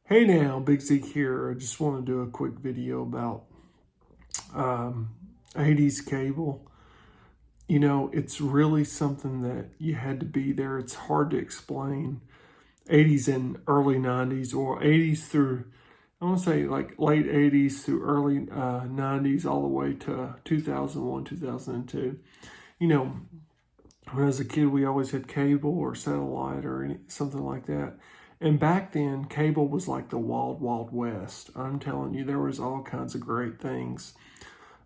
Hey now, Big Zeke here. I just want to do a quick video about 80s cable. You know, it's really something that you had to be there. It's hard to explain. 80s and early 90s, or 80s through, I want to say like late 80s through early 90s, all the way to 2001, 2002. You know, when I was a kid, we always had cable or satellite or something like that. And back then, cable was like the wild, wild west. I'm telling you, there was all kinds of great things.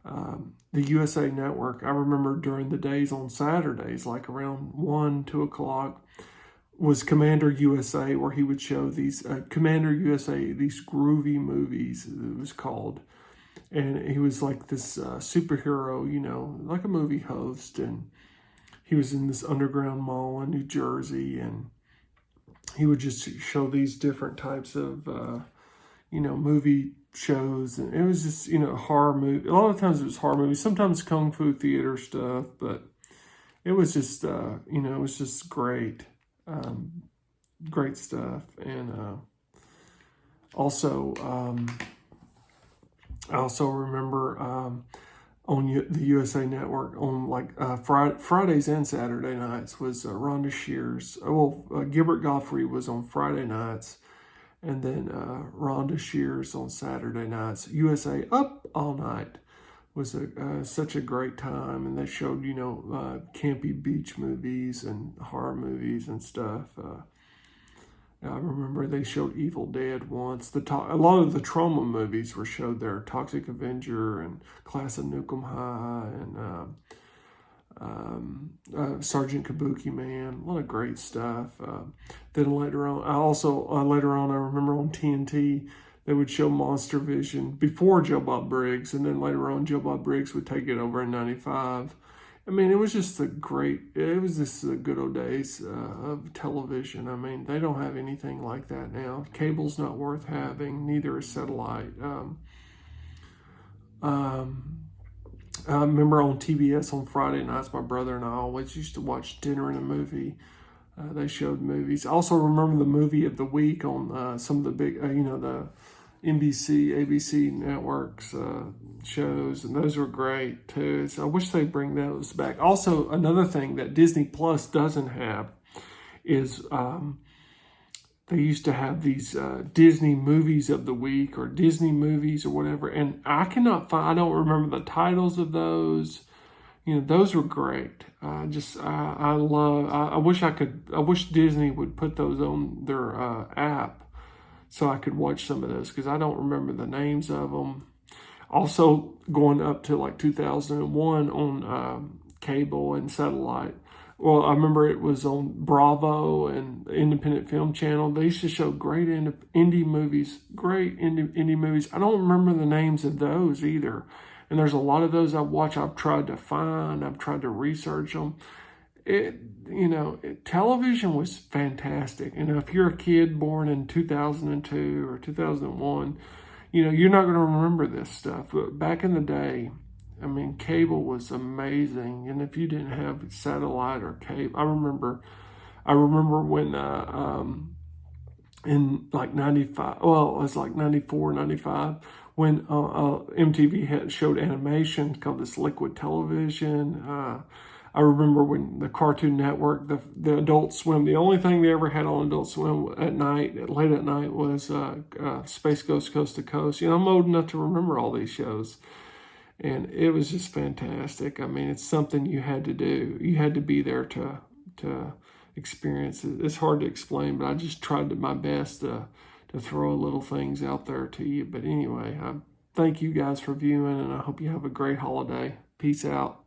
The USA Network, I remember during the days on Saturdays, like around 1, 2 o'clock, was Commander USA, where he would show these, Commander USA, these groovy movies, it was called. And he was like this superhero, you know, like a movie host. And he was in this underground mall in New Jersey, and he would just show these different types of, movie shows. And it was just, horror movie. A lot of times it was horror movies, sometimes Kung Fu theater stuff, but it was just, it was just great, great stuff. And also, I also remember on the USA Network on like Fridays and Saturday nights was Rhonda Shears. Gilbert Gottfried was on Friday nights, and then Rhonda Shears on Saturday nights. USA Up All Night was such a great time, and they showed campy beach movies and horror movies and stuff. I remember they showed Evil Dead once. A lot of the trauma movies were showed there. Toxic Avenger and Class of Nukem High and Sergeant Kabuki Man. A lot of great stuff. Then later on, I remember on TNT, they would show Monster Vision before Joe Bob Briggs, and then later on Joe Bob Briggs would take it over in '95. I mean, it was just it was just the good old days of television. I mean, they don't have anything like that now. Cable's not worth having, neither is satellite. I remember on TBS on Friday nights, my brother and I always used to watch Dinner and a Movie. They showed movies. I also remember the movie of the week on some of the big, the NBC, ABC networks shows, and those were great too. So I wish they'd bring those back. Also, another thing that Disney Plus doesn't have is they used to have these Disney movies of the week or Disney movies or whatever, and I don't remember the titles of those. Those were great. I wish Disney would put those on their app so I could watch some of those, because I don't remember the names of them. Also, going up to like 2001 on cable and satellite. Well, I remember it was on Bravo and the Independent Film Channel. They used to show great indie movies, great indie movies. I don't remember the names of those either. And there's a lot of those I watch. I've tried to find. I've tried to research them. Television was fantastic. And if you're a kid born in 2002 or 2001, you're not going to remember this stuff. But back in the day, I mean, cable was amazing. And if you didn't have satellite or cable, I remember when in like 95, well, it was like 94, 95, when MTV showed animation called this Liquid Television. I remember when the Cartoon Network, the Adult Swim, the only thing they ever had on Adult Swim at night, late at night, was Space Ghost Coast to Coast. I'm old enough to remember all these shows. And it was just fantastic. I mean, it's something you had to do. You had to be there to experience it. It's hard to explain, but I just tried my best to throw little things out there to you. But anyway, I thank you guys for viewing, and I hope you have a great holiday. Peace out.